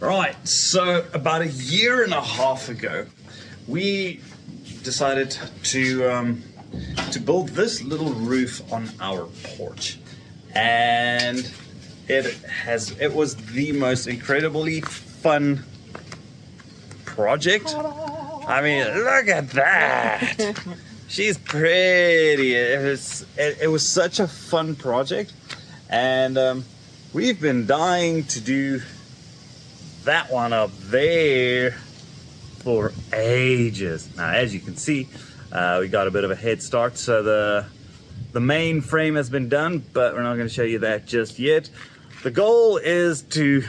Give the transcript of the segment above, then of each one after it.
Right, so about a year and a half ago, we decided to build this little roof on our porch, and it was the most incredibly fun project. I mean, look at that. She's pretty. It was such a fun project, and we've been dying to do that one up there for ages. Now, as you can see, we got a bit of a head start. So the main frame has been done, but we're not going to show you that just yet. The goal is to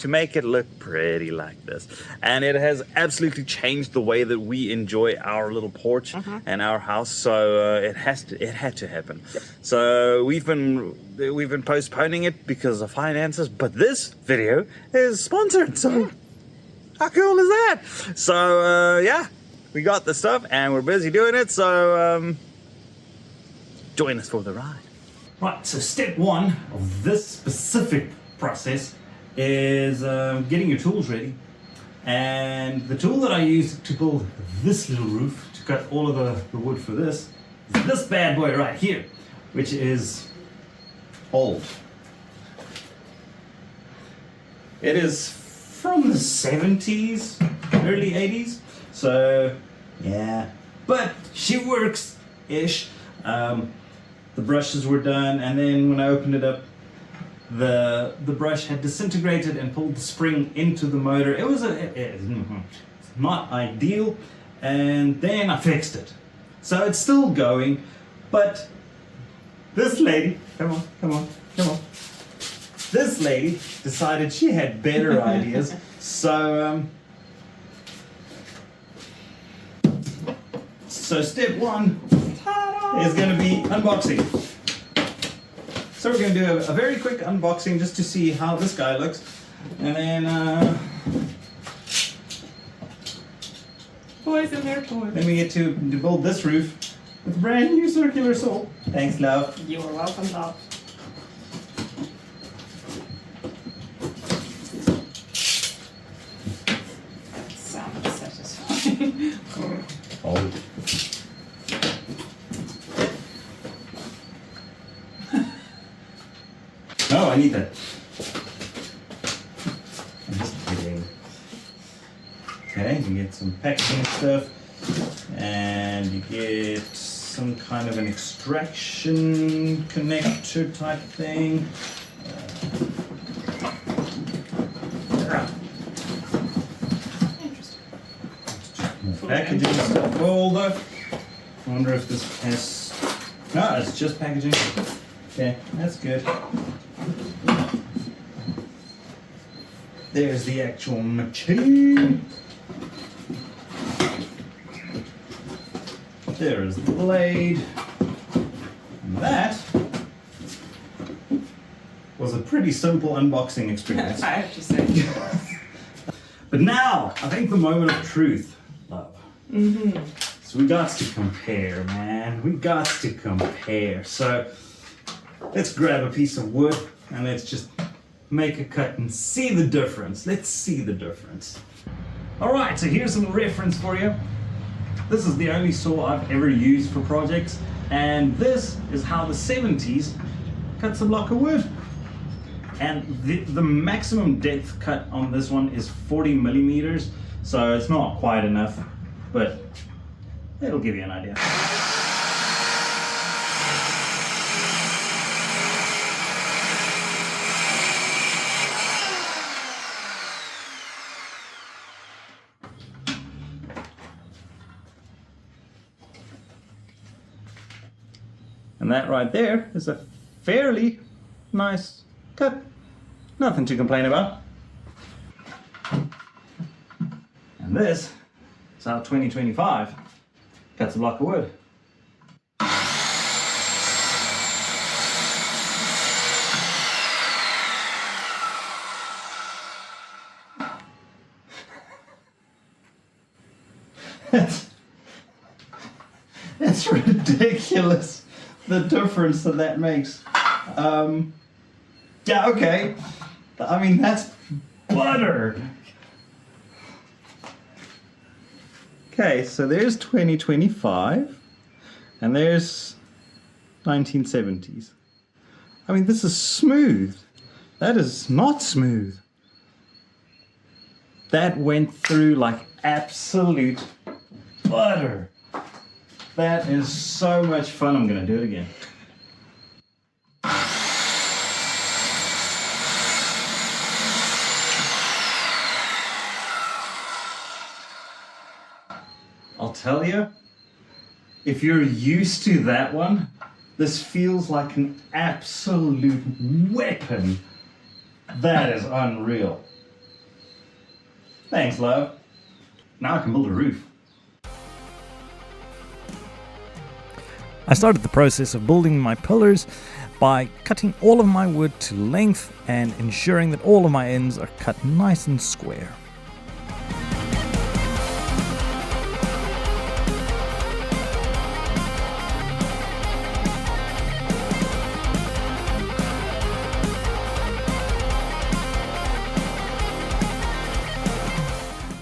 make it look pretty like this, and it has absolutely changed the way that we enjoy our little porch and our house. So it had to happen. Yep. So we've been postponing it because of finances, but this video is sponsored. So how cool is that? So yeah, we got the stuff and we're busy doing it. So join us for the ride. Right. So step one of this specific process is getting your tools ready, and the tool that I used to build this little roof, to cut all of the wood for this, is this bad boy right here, which is old. It is from the 70s, early 80s, so yeah, but she works-ish. The brushes were done, and then when I opened it up, the brush had disintegrated and pulled the spring into the motor. It was not ideal, and then I fixed it. So it's still going, but this lady, come on. This lady decided she had better ideas. So step one is going to be unboxing. So we're going to do a very quick unboxing just to see how this guy looks, and then boys in their toys. Then we get to build this roof with a brand new circular saw. Thanks, love. You are welcome, love. Sounds satisfying. Oh. No, I need that. I'm just kidding. Okay, you get some packaging stuff, and you get some kind of an extraction connector type thing. Interesting. Packaging stuff folder. I wonder if this has. No, it's just packaging. Okay, that's good. There's the actual machine. There is the blade. And that was a pretty simple unboxing experience. I have to say. But now, I think the moment of truth, love. So we got to compare, man. We got to compare. So let's grab a piece of wood and let's just make a cut and see the difference. Let's see the difference. All right, so here's some reference for you. This is the only saw I've ever used for projects, and this is how the 70s cuts a block of wood. And the maximum depth cut on this one is 40 millimeters, so it's not quite enough, but it'll give you an idea. And that right there is a fairly nice cut. Nothing to complain about. And this is how 2025 cuts a block of wood. It's ridiculous, the difference that makes. Yeah, okay. I mean, that's butter. Okay, so there's 2025 and there's 1970s. I mean, this is smooth. That is not smooth. That went through like absolute butter. That is so much fun. I'm gonna do it again. I'll tell you, if you're used to that one, this feels like an absolute weapon. That is unreal. Thanks, love. Now I can build a roof. I started the process of building my pillars by cutting all of my wood to length and ensuring that all of my ends are cut nice and square.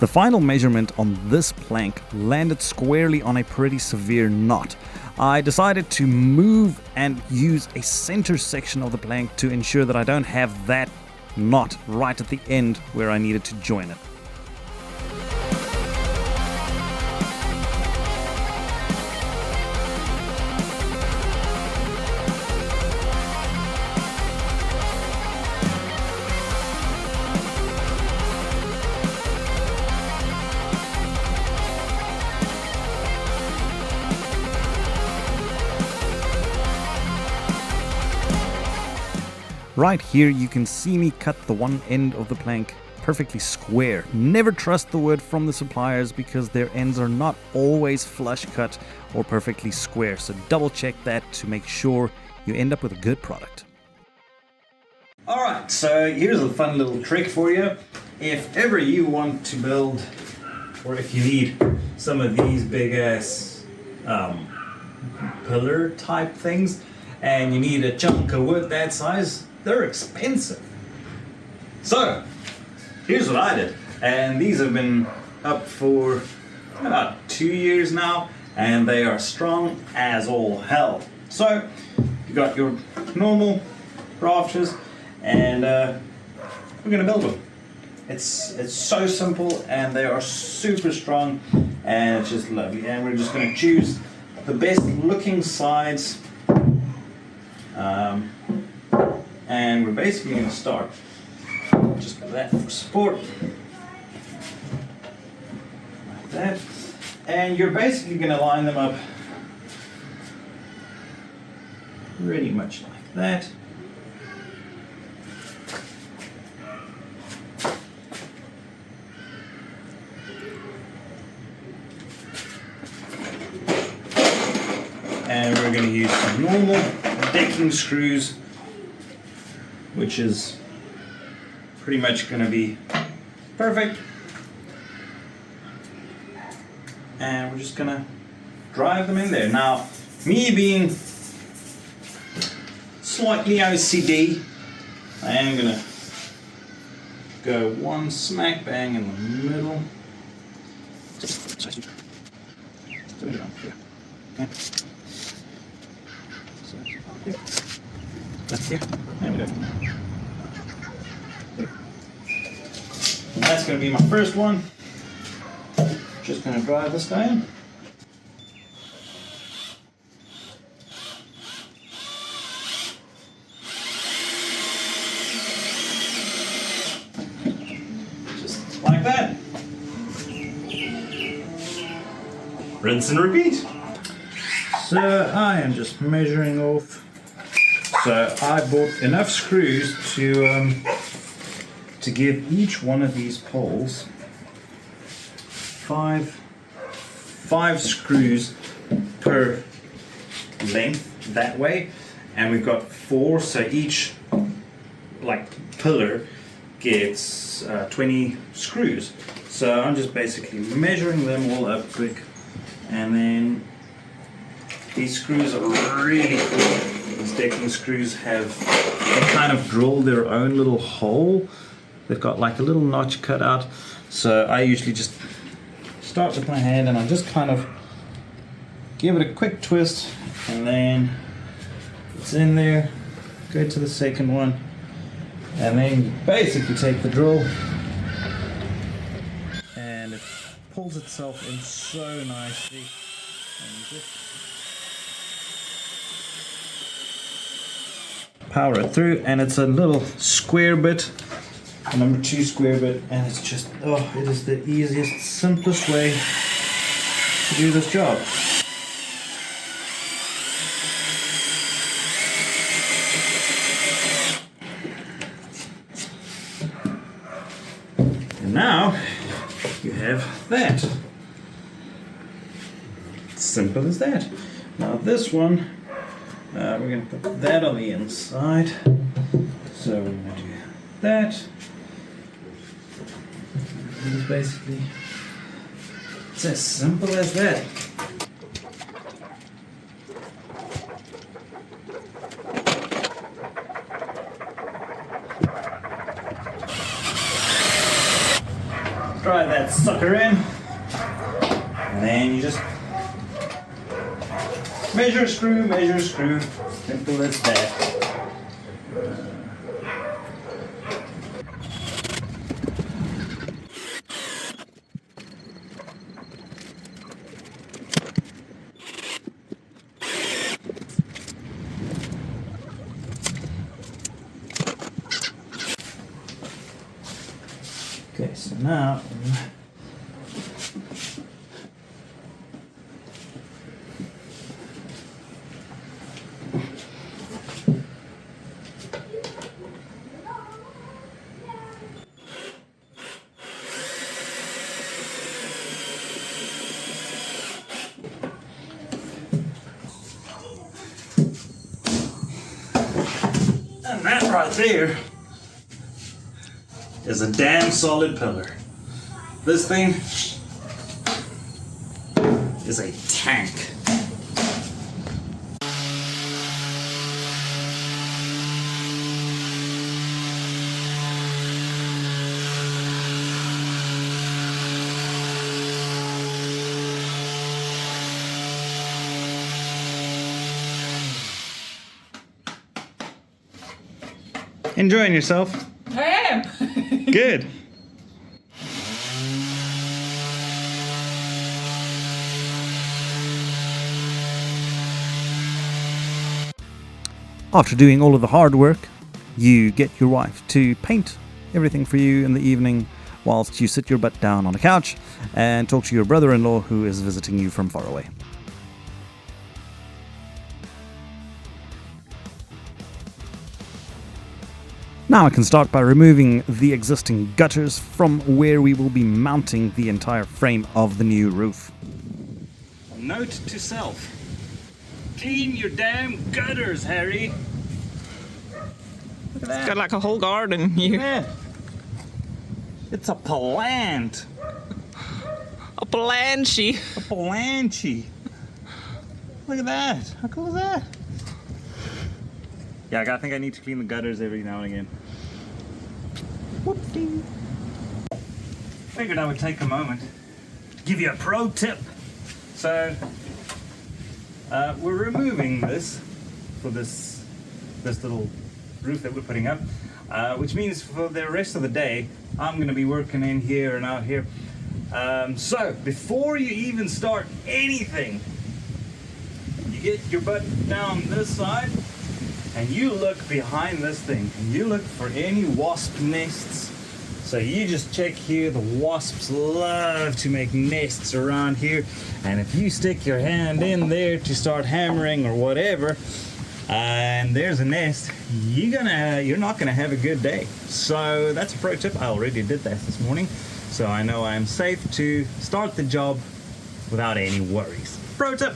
The final measurement on this plank landed squarely on a pretty severe knot. I decided to move and use a center section of the plank to ensure that I don't have that knot right at the end where I needed to join it. Right here you can see me cut the one end of the plank perfectly square. Never trust the wood from the suppliers because their ends are not always flush cut or perfectly square, so double check that to make sure you end up with a good product. Alright, so here's a fun little trick for you. If ever you want to build, or if you need some of these big ass pillar type things, and you need a chunk of wood that size, they're expensive. So, here's what I did. And these have been up for about 2 years now, and they are strong as all hell. So, you got your normal rafters, and we're gonna build them. It's so simple, and they are super strong, and it's just lovely. And we're just gonna choose the best looking sides. And we're basically going to start just with that for support, like that, and you're basically going to line them up pretty much like that. And we're going to use some normal decking screws, which is pretty much going to be perfect. And we're just going to drive them in there. Now, me being slightly OCD, I am going to go one smack bang in the middle. That's here. There we go. And that's going to be my first one. Just going to drive this guy in. Just like that. Rinse and repeat. So I am just measuring off. So I bought enough screws to give each one of these poles five screws per length that way, and we've got 4, so each like pillar gets 20 screws. So I'm just basically measuring them all up quick, and then these screws are really cool. These decking screws have, they kind of drill their own little hole they've got like a little notch cut out. So I usually just start with my hand and I just kind of give it a quick twist, and then it's in there. Go to the second one, and then you basically take the drill and it pulls itself in so nicely, and you just power it through, and it's a little square bit, a number 2 square bit, and it's just, oh, it is the easiest, simplest way to do this job. And now you have that. Simple as that. Now this one, we're going to put that on the inside. So we're going to do that. This is basically, it's as simple as that. Drive that sucker in, and then you just measure, screw, simple as that. Okay, so now and that right there is a damn solid pillar. This thing is a tank. Enjoying yourself? I am. Good. After doing all of the hard work, you get your wife to paint everything for you in the evening whilst you sit your butt down on a couch and talk to your brother-in-law who is visiting you from far away. Now I can start by removing the existing gutters from where we will be mounting the entire frame of the new roof. Note to self. Clean your damn gutters, Harry. Look at that. Got like a whole garden here. Yeah. It's a plant. A planchy. A planchy. Look at that. How cool is that? Yeah, I think I need to clean the gutters every now and again. Whoopsie. Figured I would take a moment to give you a pro tip. So, we're removing this for this little roof that we're putting up, which means for the rest of the day, I'm going to be working in here and out here. So, before you even start anything, you get your butt down this side, and you look behind this thing, and you look for any wasp nests. So you just check here, the wasps love to make nests around here, and if you stick your hand in there to start hammering or whatever, and there's a nest, you're not gonna have a good day. So that's a pro tip. I already did that this morning, so I know I'm safe to start the job without any worries. Pro tip.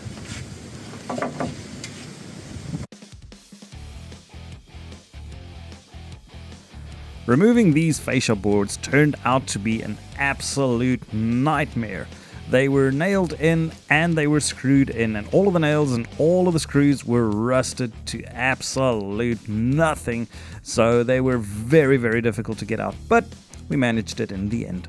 Removing these fascia boards turned out to be an absolute nightmare. They were nailed in and they were screwed in, and all of the nails and all of the screws were rusted to absolute nothing, so they were very, very difficult to get out, but we managed it in the end.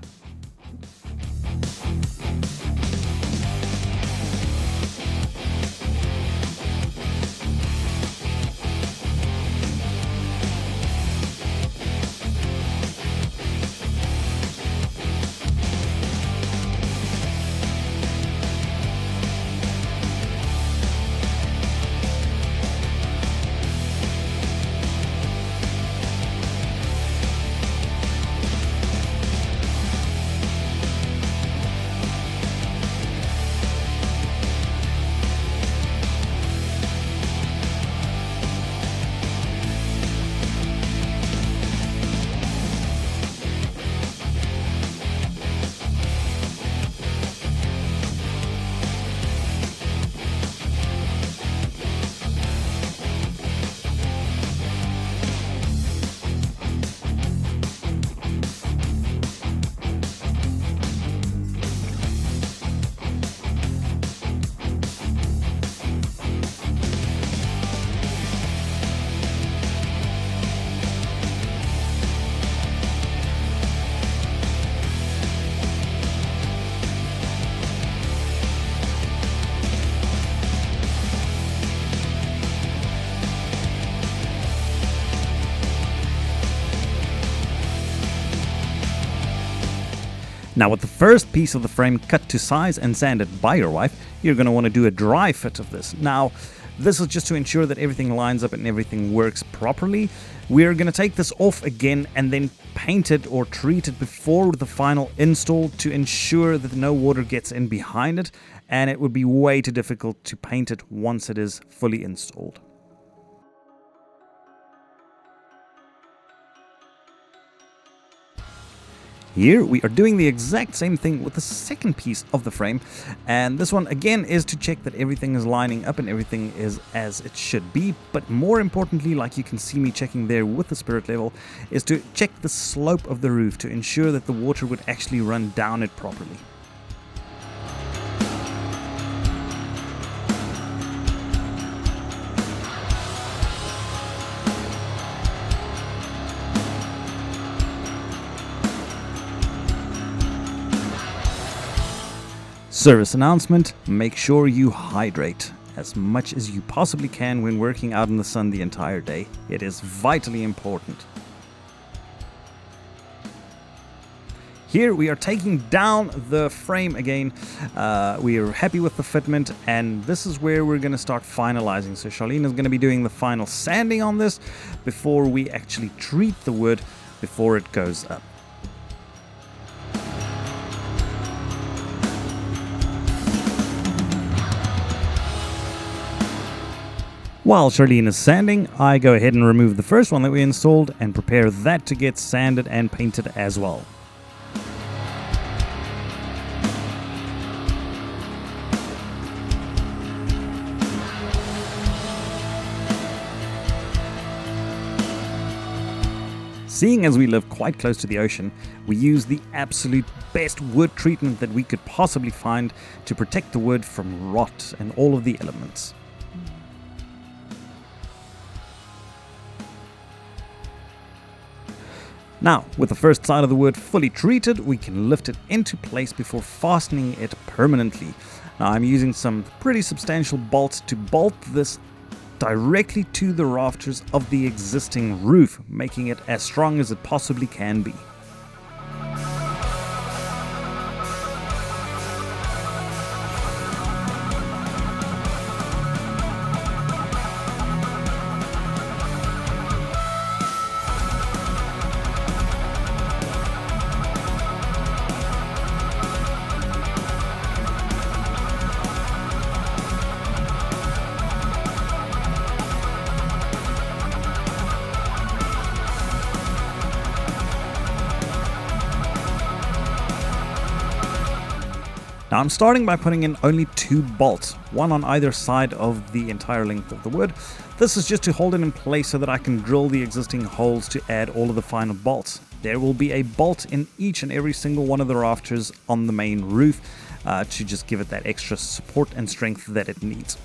Now, with the first piece of the frame cut to size and sanded by your wife, you're going to want to do a dry fit of this. Now, this is just to ensure that everything lines up and everything works properly. We're going to take this off again and then paint it or treat it before the final install to ensure that no water gets in behind it, and it would be way too difficult to paint it once it is fully installed. Here we are doing the exact same thing with the second piece of the frame, and this one again is to check that everything is lining up and everything is as it should be, but more importantly, like you can see me checking there with the spirit level, is to check the slope of the roof to ensure that the water would actually run down it properly. Service announcement: make sure you hydrate as much as you possibly can when working out in the sun the entire day. It is vitally important. Here we are taking down the frame again. We are happy with the fitment, and this is where we're going to start finalizing. So Charlene is going to be doing the final sanding on this before we actually treat the wood before it goes up. While Charlene is sanding, I go ahead and remove the first one that we installed and prepare that to get sanded and painted as well. Seeing as we live quite close to the ocean, we use the absolute best wood treatment that we could possibly find to protect the wood from rot and all of the elements. Now, with the first side of the wood fully treated, we can lift it into place before fastening it permanently. Now, I'm using some pretty substantial bolts to bolt this directly to the rafters of the existing roof, making it as strong as it possibly can be. Now I'm starting by putting in only 2 bolts, one on either side of the entire length of the wood. This is just to hold it in place so that I can drill the existing holes to add all of the final bolts. There will be a bolt in each and every single one of the rafters on the main roof, to just give it that extra support and strength that it needs.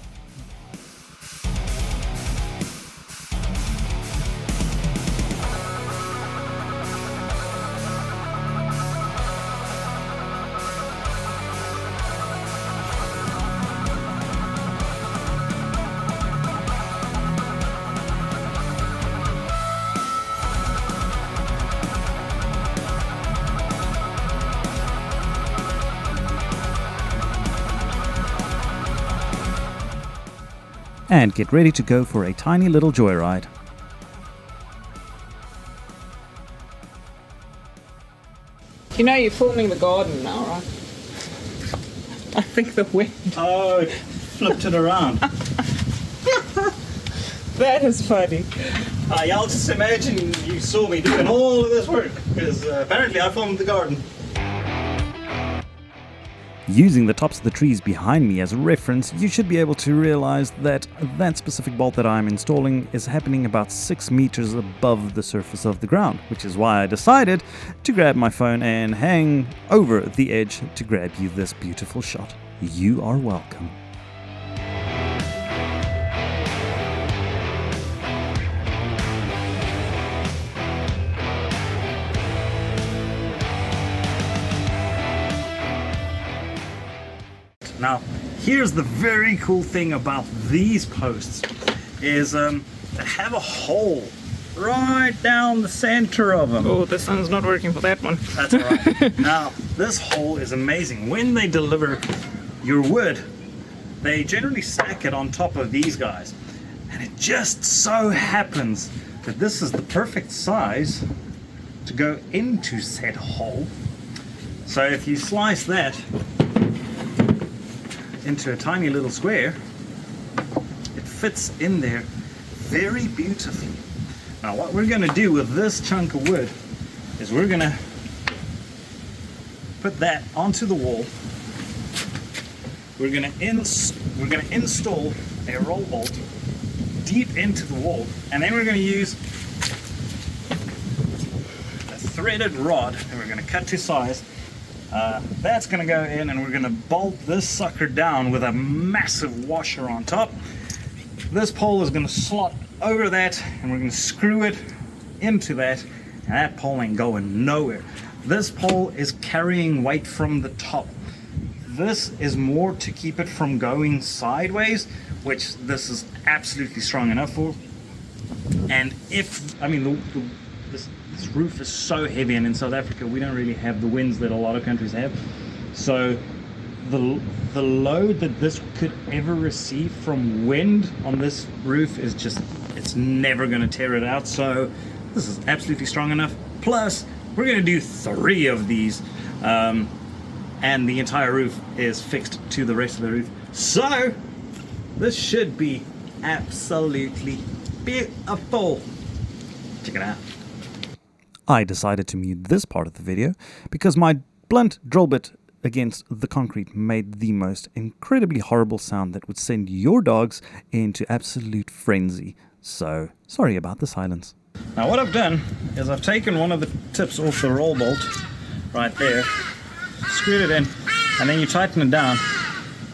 And get ready to go for a tiny little joyride. You know you're filming the garden now, right? I think the wind. Oh, it flipped it around. That is funny. Y'all just imagine you saw me doing all of this work, because apparently I filmed the garden. Using the tops of the trees behind me as a reference, you should be able to realize that that specific bolt that I'm installing is happening about 6 meters above the surface of the ground, which is why I decided to grab my phone and hang over the edge to grab you this beautiful shot. You are welcome. Now, here's the very cool thing about these posts is they have a hole right down the center of them. Oh, the sun's not working for that one. That's all right. Now, this hole is amazing. When they deliver your wood, they generally stack it on top of these guys. And it just so happens that this is the perfect size to go into said hole. So if you slice that into a tiny little square, it fits in there very beautifully. Now what we're going to do with this chunk of wood is we're going to put that onto the wall. We're going to install a roll bolt deep into the wall, and then we're going to use a threaded rod and we're going to cut to size. That's going to go in, and we're going to bolt this sucker down with a massive washer on top. This pole is going to slot over that, and we're going to screw it into that, and that pole ain't going nowhere. This pole is carrying weight from the top. This is more to keep it from going sideways, which this is absolutely strong enough for. And if, I mean, this roof is so heavy, and in South Africa we don't really have the winds that a lot of countries have, so the load that this could ever receive from wind on this roof is just, it's never going to tear it out. So this is absolutely strong enough. Plus we're going to do 3 of these, and the entire roof is fixed to the rest of the roof, so this should be absolutely beautiful. Check it out. I decided to mute this part of the video because my blunt drill bit against the concrete made the most incredibly horrible sound that would send your dogs into absolute frenzy. So, sorry about the silence. Now what I've done is I've taken one of the tips off the roll bolt right there, screwed it in, and then you tighten it down,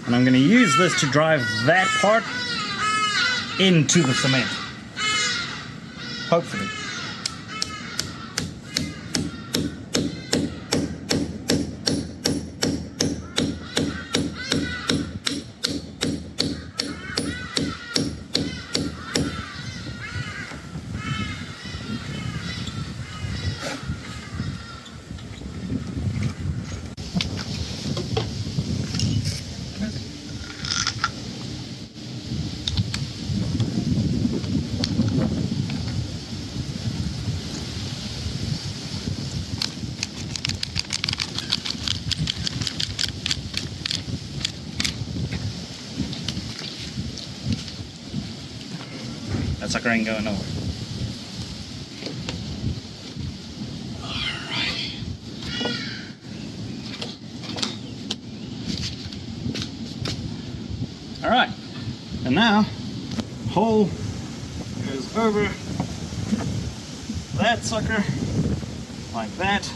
and I'm going to use this to drive that part into the cement. Hopefully. That sucker ain't going nowhere. Alrighty. Alright. And now, hole goes over that sucker like that.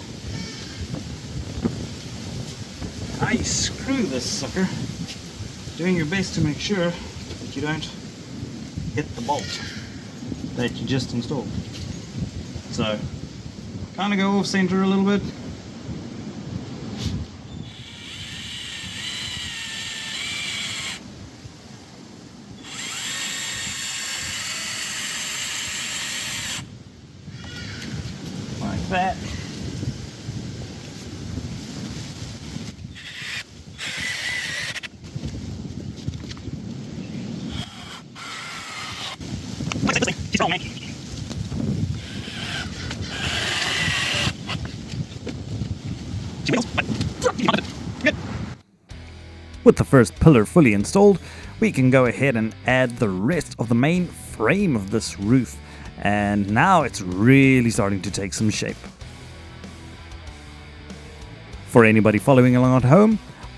how you screw this sucker, doing your best to make sure that you don't hit the bolt that you just installed. So, kind of go off center a little bit. Like that. With the first pillar fully installed, we can go ahead and add the rest of the main frame of this roof, and now it's really starting to take some shape. For anybody following along at home,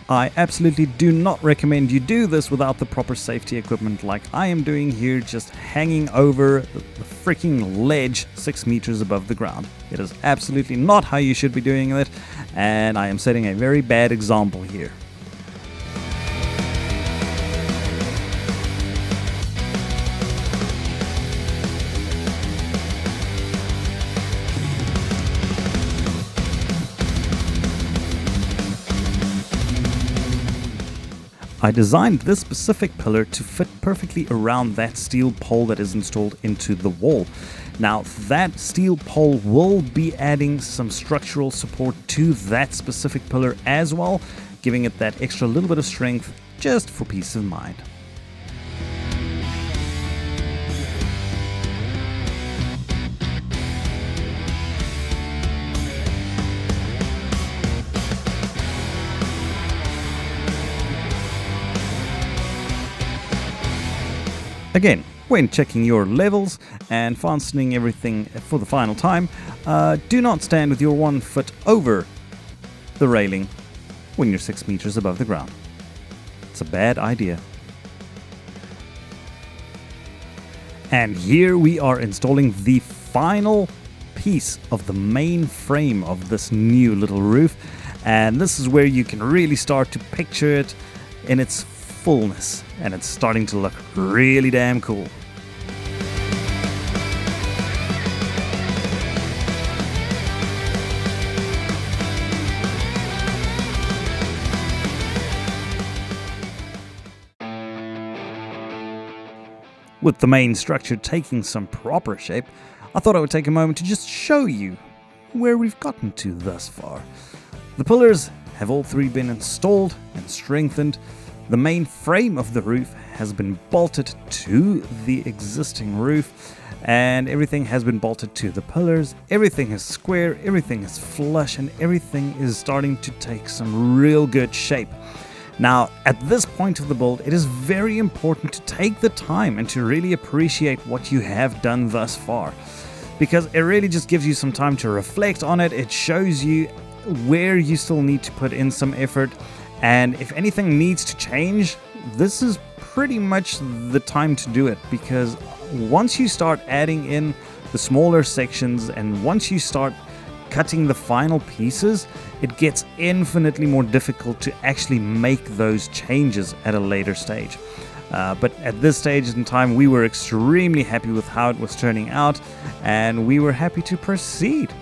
I absolutely do not recommend you do this without the proper safety equipment like I am doing here, just hanging over the freaking ledge 6 meters above the ground. It is absolutely not how you should be doing it, and I am setting a very bad example here. I designed this specific pillar to fit perfectly around that steel pole that is installed into the wall. Now that steel pole will be adding some structural support to that specific pillar as well, giving it that extra little bit of strength just for peace of mind. Again, when checking your levels and fastening everything for the final time, do not stand with your 1 foot over the railing when you're 6 meters above the ground. It's a bad idea. And here we are installing the final piece of the main frame of this new little roof, and this is where you can really start to picture it in its fullness, and it's starting to look really damn cool. With the main structure taking some proper shape, I thought I would take a moment to just show you where we've gotten to thus far. The pillars have all 3 been installed and strengthened. The main frame of the roof has been bolted to the existing roof, and everything has been bolted to the pillars. Everything is square, everything is flush, and everything is starting to take some real good shape. Now, at this point of the build, it is very important to take the time and to really appreciate what you have done thus far, because it really just gives you some time to reflect on it. It shows you where you still need to put in some effort, and if anything needs to change, this is pretty much the time to do it, because once you start adding in the smaller sections and once you start cutting the final pieces, it gets infinitely more difficult to actually make those changes at a later stage. But at this stage in time, we were extremely happy with how it was turning out, and we were happy to proceed.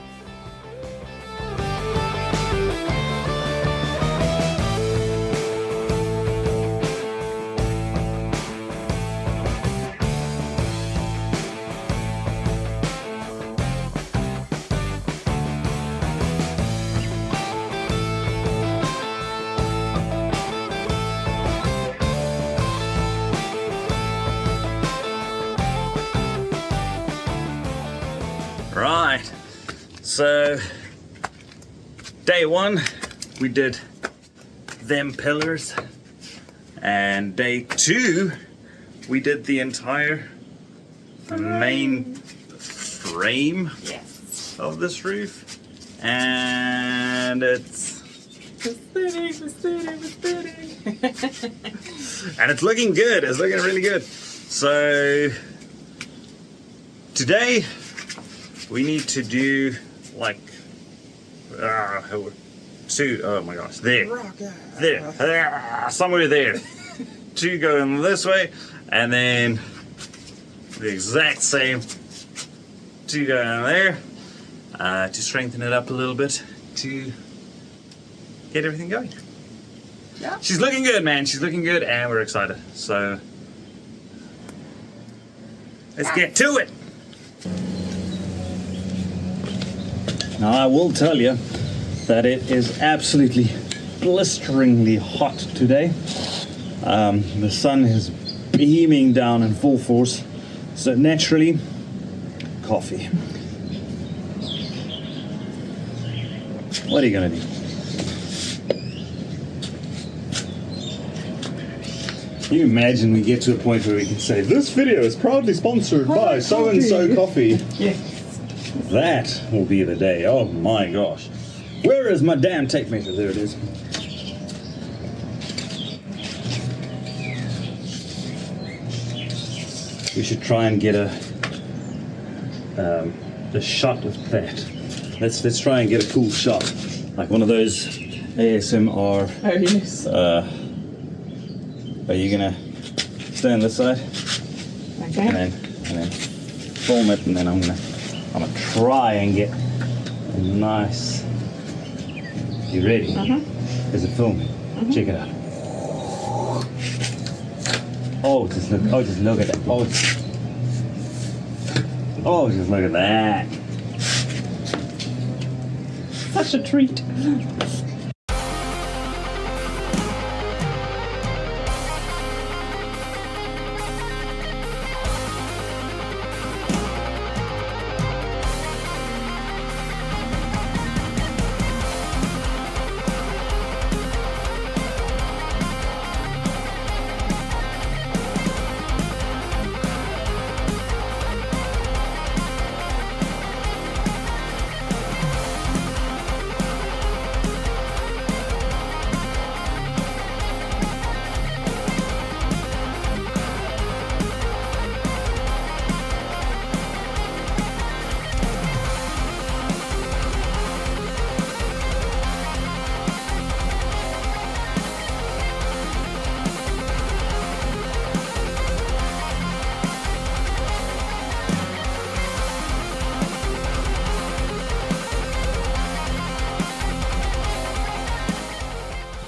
Right, so day 1 we did them pillars, and day 2 we did the entire main frame of this roof, and it's and it's looking good. It's looking really good. So today we need to do like two, oh my gosh, there, somewhere there. Two going this way, and then the exact same two going there, to strengthen it up a little bit, to get everything going. Yeah. She's looking good, man. She's looking good, and we're excited. So let's get to it. Now I will tell you that it is absolutely blisteringly hot today. The sun is beaming down in full force, so naturally, coffee. What are you gonna do? Can you imagine we get to a point where we can say, this video is proudly sponsored by so-and-so coffee? Yeah. That will be the day. Oh my gosh. Where is my damn tape measure? There it is. We should try and get a shot with that. Let's try and get a cool shot, like one of those ASMR. Oh yes. Are you gonna stay on this side? Okay. And then film it, and then I'm gonna try and get a nice. You ready? Is it filming? Check it out. Oh, just look at that. Oh, just look at that. Such a treat.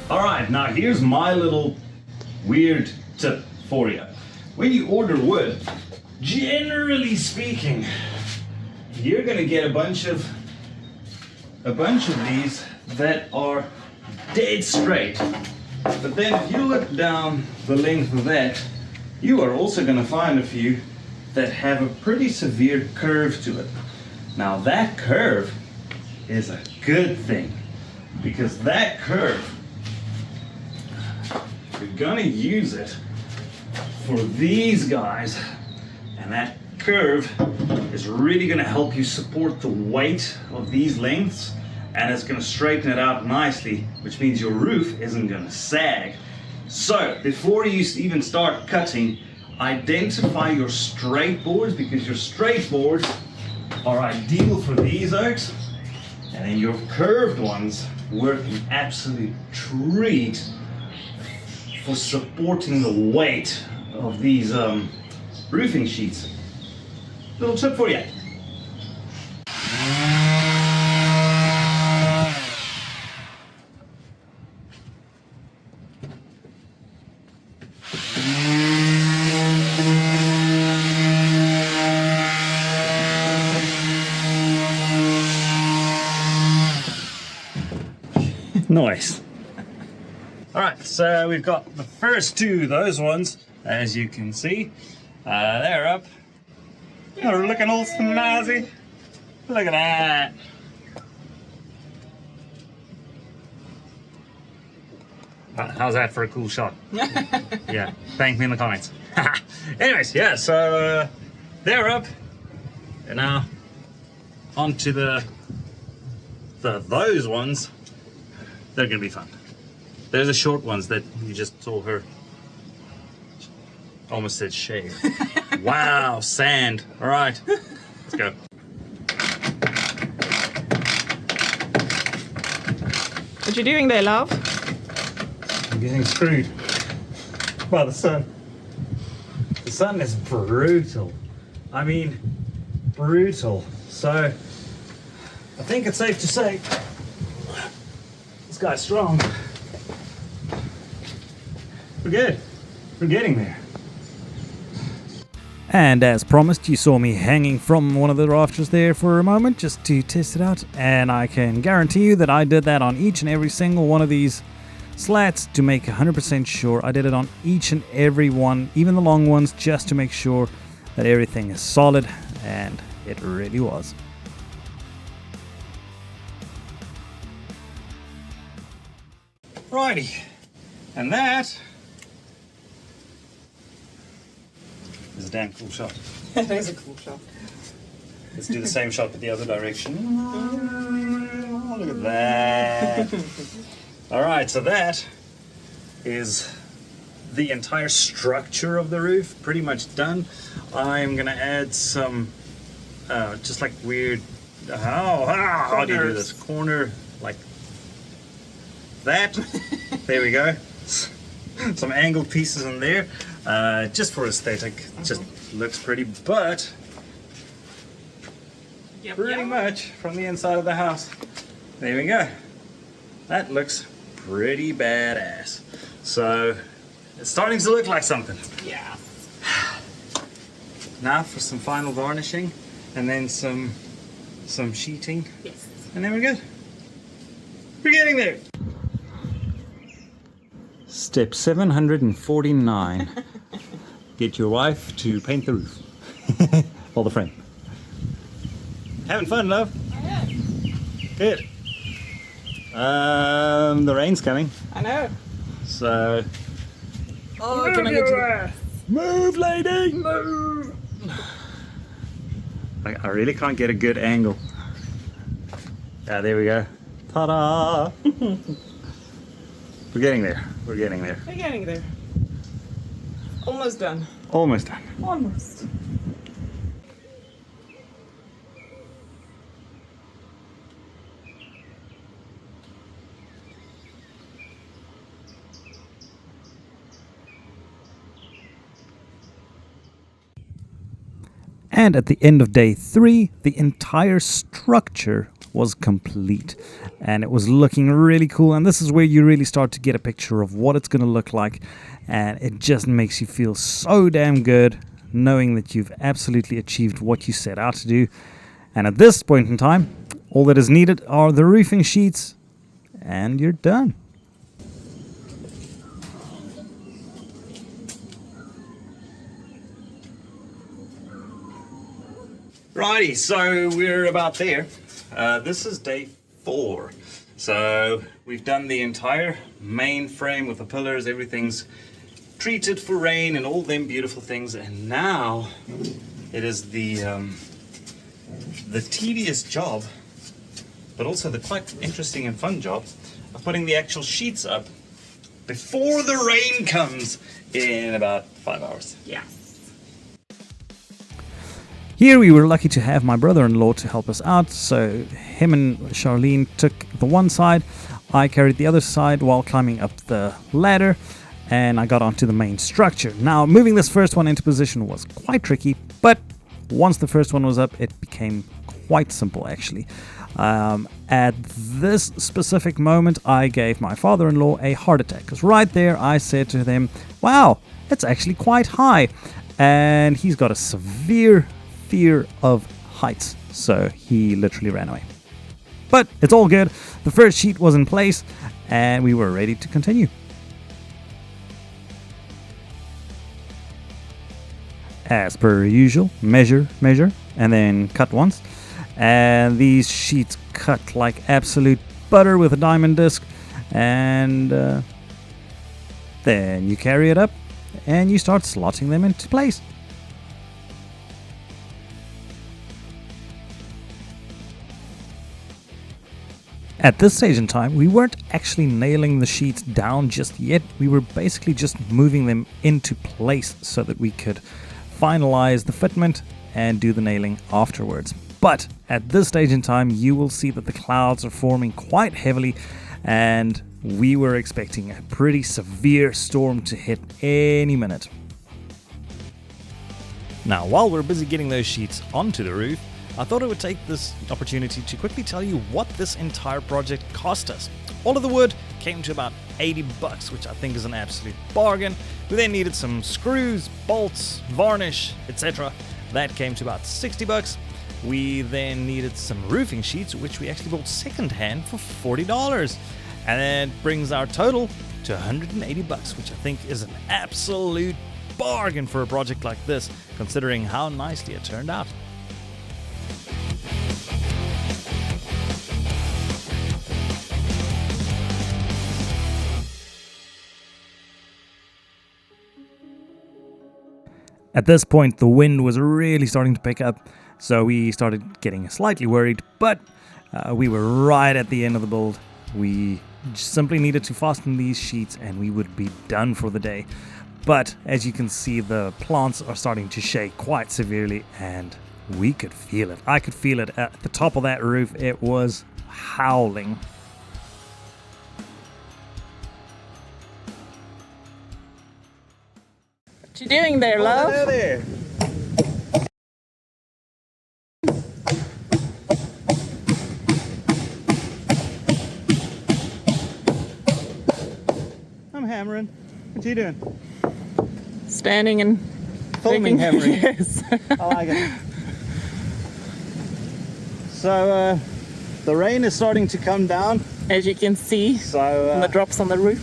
Alright, now here's my little weird tip for you. When you order wood, generally speaking, you're gonna get a bunch of these that are dead straight. But then if you look down the length of that, you are also gonna find a few that have a pretty severe curve to it. Now that curve is a good thing, because that curve, you're gonna use it for these guys, and that curve is really gonna help you support the weight of these lengths, and it's gonna straighten it out nicely, which means your roof isn't gonna sag. So before you even start cutting, identify your straight boards, because your straight boards are ideal for these oaks, and then your curved ones work an absolute treat for supporting the weight of these roofing sheets. Little tip for you. Nice. Alright, so we've got the first two of those ones, as you can see. They're up. They're looking all snazzy. Look at that. How's that for a cool shot? Yeah, thank me in the comments. Anyways, yeah, so they're up. And now onto those ones. They're gonna be fun. There's the short ones that you just saw her. Almost said shave. Wow, sand. All right, let's go. What you doing there, love? I'm getting screwed by the sun. The sun is brutal. I mean, brutal. So, I think it's safe to say this guy's strong. We're good. We're getting there. And as promised, you saw me hanging from one of the rafters there for a moment just to test it out. And I can guarantee you that I did that on each and every single one of these slats to make 100% sure. I did it on each and every one, even the long ones, just to make sure that everything is solid, and it really was. Righty. And that is a damn cool shot. That is a cool shot. Let's do the same shot but the other direction. Oh, look at that. Alright, so that is the entire structure of the roof, pretty much done. I'm gonna add some just like weird, how do you do this? Corner like that. There we go. Some angled pieces in there, just for aesthetic. Just looks pretty, but pretty much from the inside of the house. There we go. That looks pretty badass. So it's starting to look like something. Yeah. Now for some final varnishing, and then some sheeting. Yes. And then we're good. We're getting there. Step 749. Get your wife to paint the roof. Or the frame. Having fun, love? Yeah. Good. The rain's coming, I know. so Oh, can I get you? move, lady, move. I really can't get a good angle. Yeah, there we go. Ta-da! We're getting there. We're getting there. We're getting there. Almost done. Almost done. Almost. And at the end of day 3, the entire structure was complete. And it was looking really cool. And this is where you really start to get a picture of what it's going to look like. And it just makes you feel so damn good knowing that you've absolutely achieved what you set out to do. And at this point in time, all that is needed are the roofing sheets, and you're done. Righty, so we're about there. This is day 4. So we've done the entire main frame with the pillars, everything's treated for rain and all them beautiful things, and now it is the tedious job, but also the quite interesting and fun job of putting the actual sheets up before the rain comes in about 5 hours. Yeah. Here we were lucky to have my brother-in-law to help us out, so him and Charlene took the one side, I carried the other side while climbing up the ladder, and I got onto the main structure. Now, moving this first one into position was quite tricky, but once the first one was up, it became quite simple actually. At this specific moment, I gave my father-in-law a heart attack, because right there I said to them, wow, it's actually quite high, and he's got a severe fear of heights, so he literally ran away. But it's all good. The first sheet was in place and we were ready to continue. As per usual, measure, and then cut once. And these sheets cut like absolute butter with a diamond disc. And then you carry it up and you start slotting them into place. At this stage in time, we weren't actually nailing the sheets down just yet. We were basically just moving them into place so that we could finalize the fitment and do the nailing afterwards. But at this stage in time, you will see that the clouds are forming quite heavily, and we were expecting a pretty severe storm to hit any minute. Now, while we're busy getting those sheets onto the roof, I thought I would take this opportunity to quickly tell you what this entire project cost us. All of the wood came to about $80, which I think is an absolute bargain. We then needed some screws, bolts, varnish, etc. That came to about $60. We then needed some roofing sheets, which we actually bought secondhand for $40. And that brings our total to $180, which I think is an absolute bargain for a project like this, considering how nicely it turned out. At this point, the wind was really starting to pick up, so we started getting slightly worried, but we were right at the end of the build. We simply needed to fasten these sheets and we would be done for the day. But as you can see, the plants are starting to shake quite severely and we could feel it. I could feel it at the top of that roof. It was howling. What you doing there, love? Hello there. I'm hammering. What are you doing? Standing and Filming hammering. Yes. I like it. So the rain is starting to come down. As you can see, So and the drops on the roof,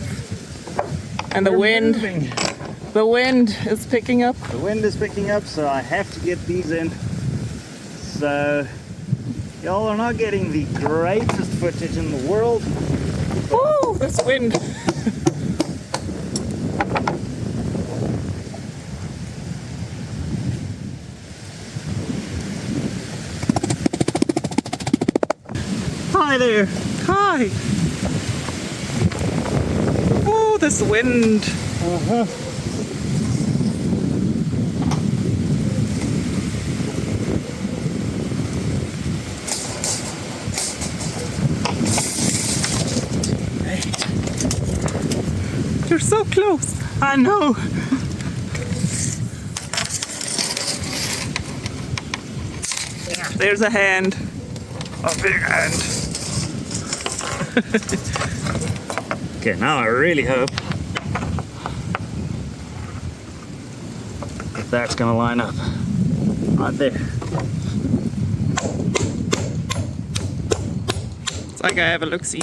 and the we're wind. moving. The wind is picking up. The wind is picking up, so I have to get these in. So y'all are not getting the greatest footage in the world. Woo! This wind. Hi there. Hi. Oh, this wind. Uh-huh. You're so close. I know. There's a hand. A big hand. Okay, now I really hope that that's gonna line up right there. It's like I have a look-see.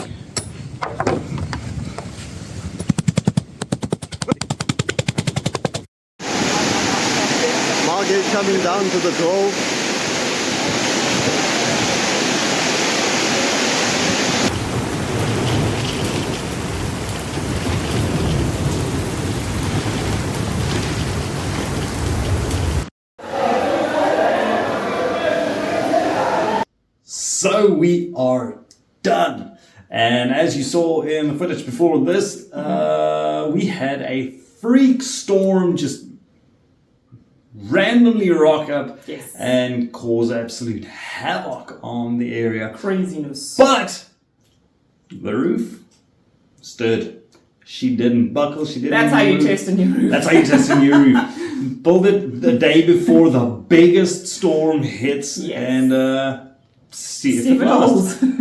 Margate coming down to the grove. So we are done. And as you saw in the footage before this, we had a freak storm just randomly rock up Yes. and cause absolute havoc on the area. Craziness. But the roof stood. She didn't buckle. She didn't. That's how you move. test a new roof. That's how you test a new roof. Build it the day before the biggest storm hits, Yes. and see if See it if it lasts. holds.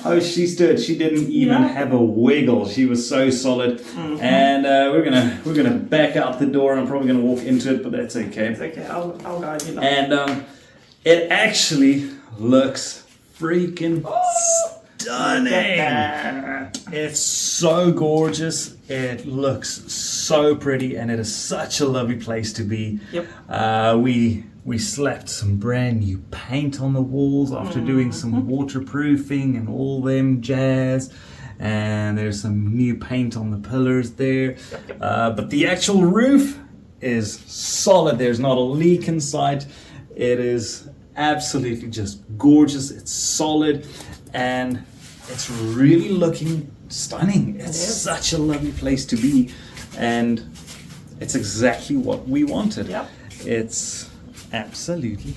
Oh, she stood. She didn't even Yeah. have a wiggle. She was so solid. Mm-hmm. And we're gonna back out the door. And I'm probably gonna walk into it, but that's okay. It's okay, I'll guide you. And it actually looks freaking stunning. It's so gorgeous. It looks so pretty, and it is such a lovely place to be. Yep. We slapped some brand new paint on the walls after doing some waterproofing and all them jazz. And there's some new paint on the pillars there. But the actual roof is solid. There's not a leak in sight. It is absolutely just gorgeous. It's solid and it's really looking stunning. It's such a lovely place to be, and it's exactly what we wanted. Yep. It's absolutely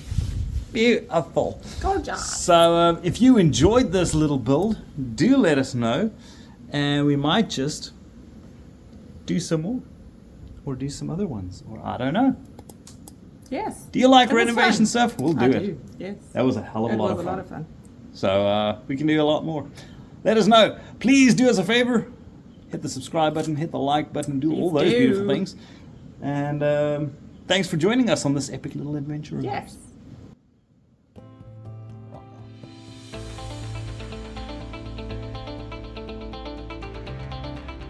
beautiful. Gorgeous. So if you enjoyed this little build, do let us know, and we might just do some more, or do some other ones, or I don't know. Yes. Do you like That was renovation fun. stuff? We'll do I it. do. Yes. That was a hell of a It lot was of a fun. lot of fun. So we can do a lot more. Let us know. Please do us a favor. Hit the subscribe button, hit the like button, do all those do. beautiful things. And thanks for joining us on this epic little adventure. of Yes.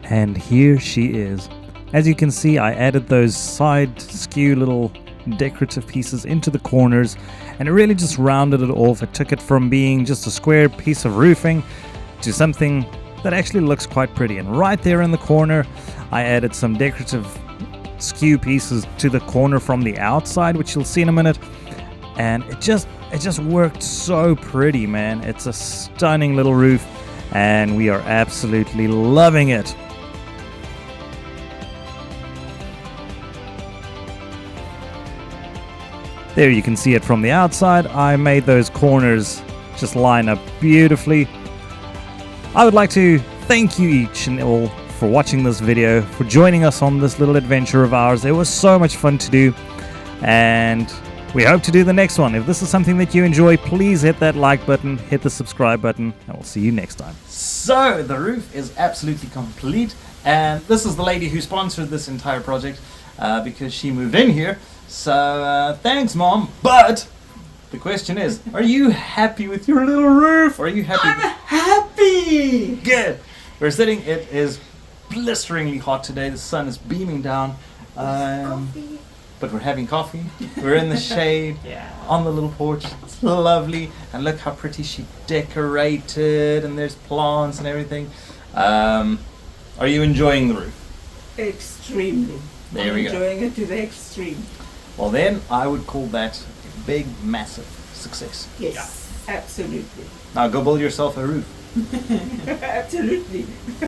And here she is. As you can see, I added those side skew little decorative pieces into the corners, and it really just rounded it off. It took it from being just a square piece of roofing to something that actually looks quite pretty. And right there in the corner, I added some decorative skew pieces to the corner from the outside, which you'll see in a minute. And it just worked so pretty, man. It's a stunning little roof, and we are absolutely loving it. There you can see it from the outside. I made those corners just line up beautifully. I would like to thank you each and all for watching this video, for joining us on this little adventure of ours. It was so much fun to do, and we hope to do the next one. If this is something that you enjoy, please hit that like button, hit the subscribe button, and we'll see you next time. So the roof is absolutely complete, and this is the lady who sponsored this entire project because she moved in here. So thanks, Mom. But the question is, are you happy with your little roof? Are you happy? I'm happy. Good. We're sitting. It is blisteringly hot today. The sun is beaming down. But we're having coffee. We're in the shade. Yeah. On the little porch. It's lovely. And look how pretty she decorated. And there's plants and everything. Are you enjoying the roof? Extremely. There I'm we go. enjoying it to the extreme. Well, then I would call that a big, massive success. Yes. Absolutely. Now go build yourself a roof. Absolutely.